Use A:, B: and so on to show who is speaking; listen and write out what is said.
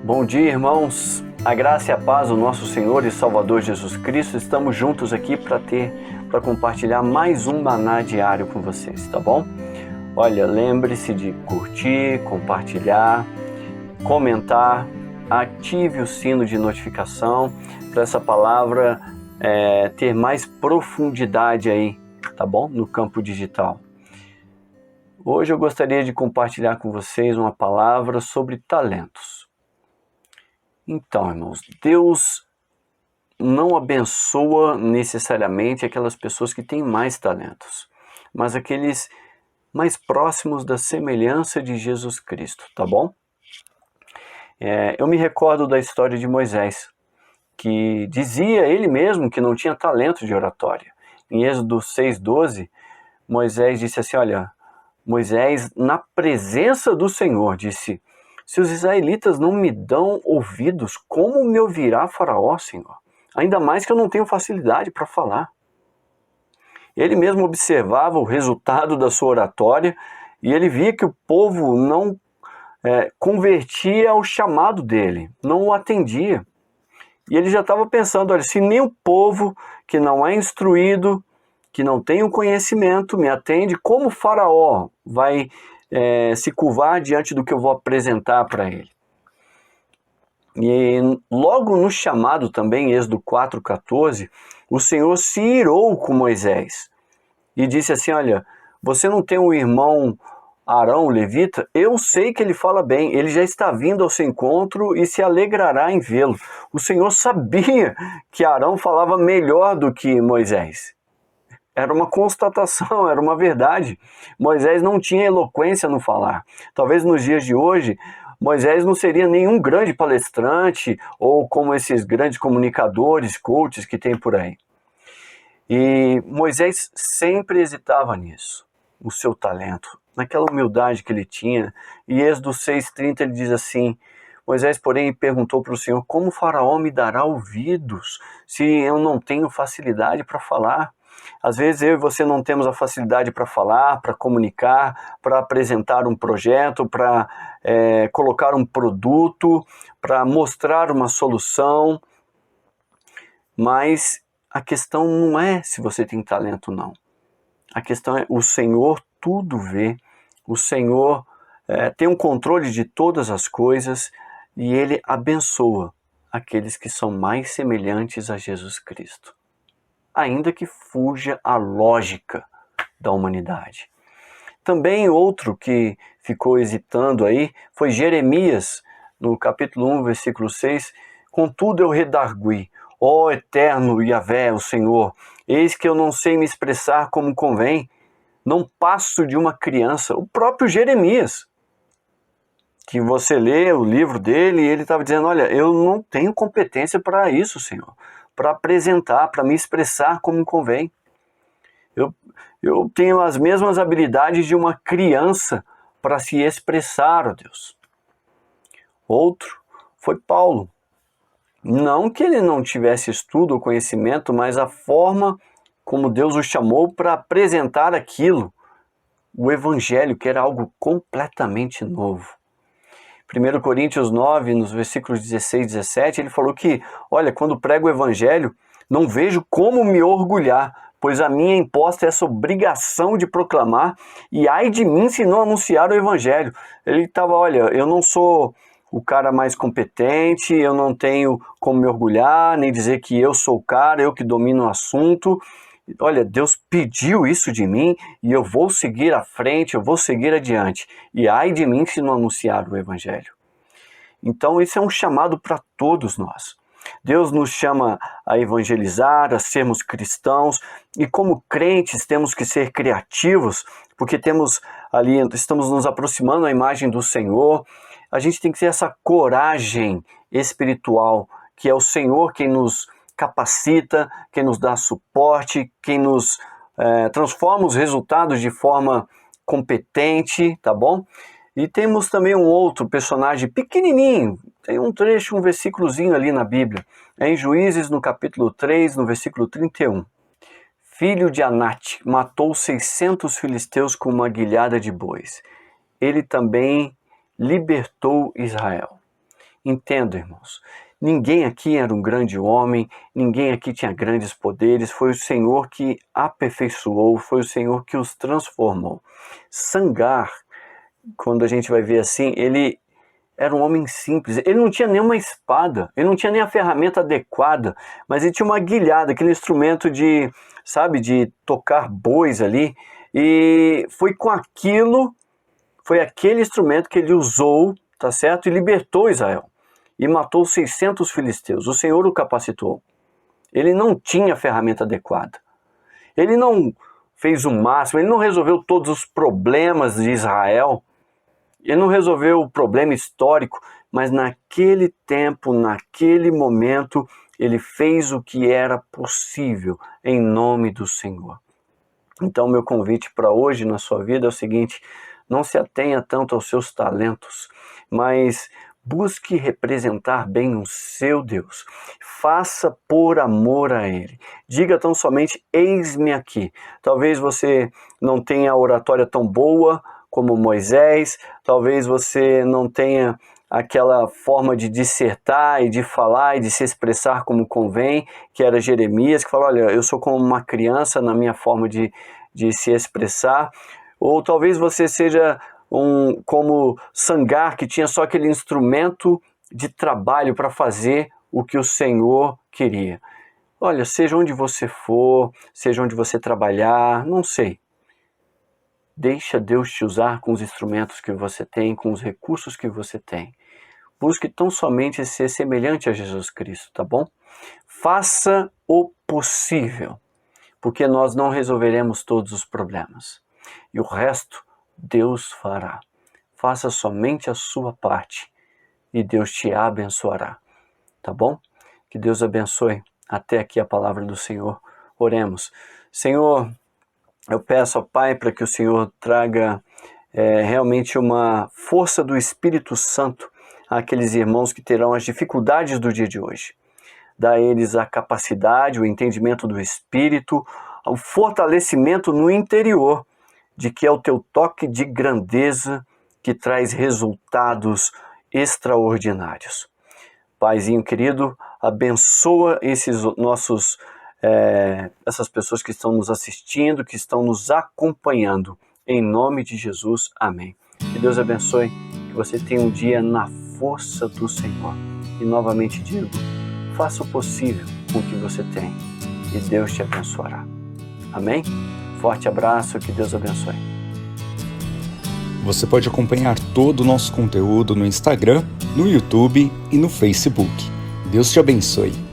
A: Bom dia, irmãos. A graça e a paz do nosso Senhor e Salvador Jesus Cristo. Estamos juntos aqui para compartilhar mais um maná diário com vocês, tá bom? Olha, lembre-se de curtir, compartilhar, comentar, ative o sino de notificação para essa palavra ter mais profundidade aí, tá bom? No campo digital. Hoje eu gostaria de compartilhar com vocês uma palavra sobre talentos. Então, irmãos, Deus não abençoa necessariamente aquelas pessoas que têm mais talentos, mas aqueles mais próximos da semelhança de Jesus Cristo, tá bom? Eu me recordo da história de Moisés, que dizia ele mesmo que não tinha talento de oratória. Em Êxodo 6:12, Moisés disse assim, olha, Moisés, na presença do Senhor, disse: se os israelitas não me dão ouvidos, como me ouvirá Faraó, Senhor? Ainda mais que eu não tenho facilidade para falar. Ele mesmo observava o resultado da sua oratória e ele via que o povo não convertia ao chamado dele, não o atendia. E ele já estava pensando, olha, se nem o povo que não é instruído, que não tem o conhecimento, me atende, como Faraó vai se curvar diante do que eu vou apresentar para ele? E logo no chamado também, Êxodo 4:14, o Senhor se irou com Moisés e disse assim, olha, você não tem um irmão Arão, o levita? Eu sei que ele fala bem, ele já está vindo ao seu encontro e se alegrará em vê-lo. O Senhor sabia que Arão falava melhor do que Moisés. Era uma constatação, era uma verdade. Moisés não tinha eloquência no falar. Talvez nos dias de hoje, Moisés não seria nenhum grande palestrante ou como esses grandes comunicadores, coaches que tem por aí. E Moisés sempre hesitava nisso, o seu talento, naquela humildade que ele tinha. E Êxodo 6:30 ele diz assim, Moisés, porém, perguntou para o Senhor, como Faraó me dará ouvidos se eu não tenho facilidade para falar? Às vezes eu e você não temos a facilidade para falar, para comunicar, para apresentar um projeto, para colocar um produto, para mostrar uma solução. Mas a questão não é se você tem talento ou não. A questão é o Senhor tudo vê. O Senhor tem um controle de todas as coisas e Ele abençoa aqueles que são mais semelhantes a Jesus Cristo, ainda que fuja a lógica da humanidade. Também outro que ficou hesitando aí foi Jeremias, no capítulo 1, versículo 6, contudo eu redargui, ó eterno Yahvé, o Senhor, eis que eu não sei me expressar como convém, não passo de uma criança. O próprio Jeremias, que você lê o livro dele, ele estava dizendo, olha, eu não tenho competência para isso, Senhor, para apresentar, para me expressar como convém. Eu tenho as mesmas habilidades de uma criança para se expressar, ó Deus. Outro foi Paulo. Não que ele não tivesse estudo ou conhecimento, mas a forma como Deus o chamou para apresentar aquilo, o evangelho, que era algo completamente novo. 1 Coríntios 9, nos versículos 16 e 17, ele falou que, olha, quando prego o evangelho, não vejo como me orgulhar, pois a minha é imposta essa obrigação de proclamar, e ai de mim se não anunciar o evangelho. Ele estava, olha, eu não sou o cara mais competente, eu não tenho como me orgulhar, nem dizer que eu sou o cara, eu que domino o assunto. Olha, Deus pediu isso de mim e eu vou seguir à frente, eu vou seguir adiante. E ai de mim se não anunciar o evangelho. Então isso é um chamado para todos nós. Deus nos chama a evangelizar, a sermos cristãos, e como crentes temos que ser criativos, porque estamos nos aproximando à imagem do Senhor. A gente tem que ter essa coragem espiritual, que é o Senhor quem nos capacita, quem nos dá suporte, quem nos transforma os resultados de forma competente, tá bom? E temos também um outro personagem pequenininho, tem um trecho, um versículozinho ali na Bíblia, em Juízes, no capítulo 3, no versículo 31. Filho de Anate, matou 600 filisteus com uma guilhada de bois. Ele também libertou Israel. Entendo, irmãos. Ninguém aqui era um grande homem, ninguém aqui tinha grandes poderes, foi o Senhor que aperfeiçoou, foi o Senhor que os transformou. Sangar, quando a gente vai ver assim, ele era um homem simples, ele não tinha nenhuma espada, ele não tinha nem a ferramenta adequada, mas ele tinha uma guilhada, aquele instrumento de, sabe, de tocar bois ali, e foi com aquilo, foi aquele instrumento que ele usou, tá certo, e libertou Israel, e matou 600 filisteus, o Senhor o capacitou, ele não tinha a ferramenta adequada, ele não fez o máximo, ele não resolveu todos os problemas de Israel, ele não resolveu o problema histórico, mas naquele tempo, naquele momento, ele fez o que era possível em nome do Senhor. Então, meu convite para hoje na sua vida é o seguinte: não se atenha tanto aos seus talentos, mas busque representar bem o seu Deus. Faça por amor a Ele. Diga tão somente: eis-me aqui. Talvez você não tenha a oratória tão boa como Moisés, talvez você não tenha aquela forma de dissertar e de falar e de se expressar como convém, que era Jeremias, que falou: olha, eu sou como uma criança na minha forma de se expressar. Ou talvez você seja como Sangar, que tinha só aquele instrumento de trabalho para fazer o que o Senhor queria. Olha, seja onde você for, seja onde você trabalhar, não sei. Deixa Deus te usar com os instrumentos que você tem, com os recursos que você tem. Busque tão somente ser semelhante a Jesus Cristo, tá bom? Faça o possível, porque nós não resolveremos todos os problemas. E o resto, Deus fará. Faça somente a sua parte e Deus te abençoará, tá bom? Que Deus abençoe. Até aqui a palavra do Senhor. Oremos. Senhor, eu peço ao Pai para que o Senhor traga realmente uma força do Espírito Santo àqueles irmãos que terão as dificuldades do dia de hoje. Dá a eles a capacidade, o entendimento do Espírito, o fortalecimento no interior de que é o teu toque de grandeza que traz resultados extraordinários. Paizinho querido, abençoa esses nossos essas pessoas que estão nos assistindo, que estão nos acompanhando. Em nome de Jesus, amém. Que Deus abençoe, que você tenha um dia na força do Senhor. E novamente digo, faça o possível com o que você tem e Deus te abençoará. Amém? Forte abraço, que Deus abençoe.
B: Você pode acompanhar todo o nosso conteúdo no Instagram, no YouTube e no Facebook. Deus te abençoe.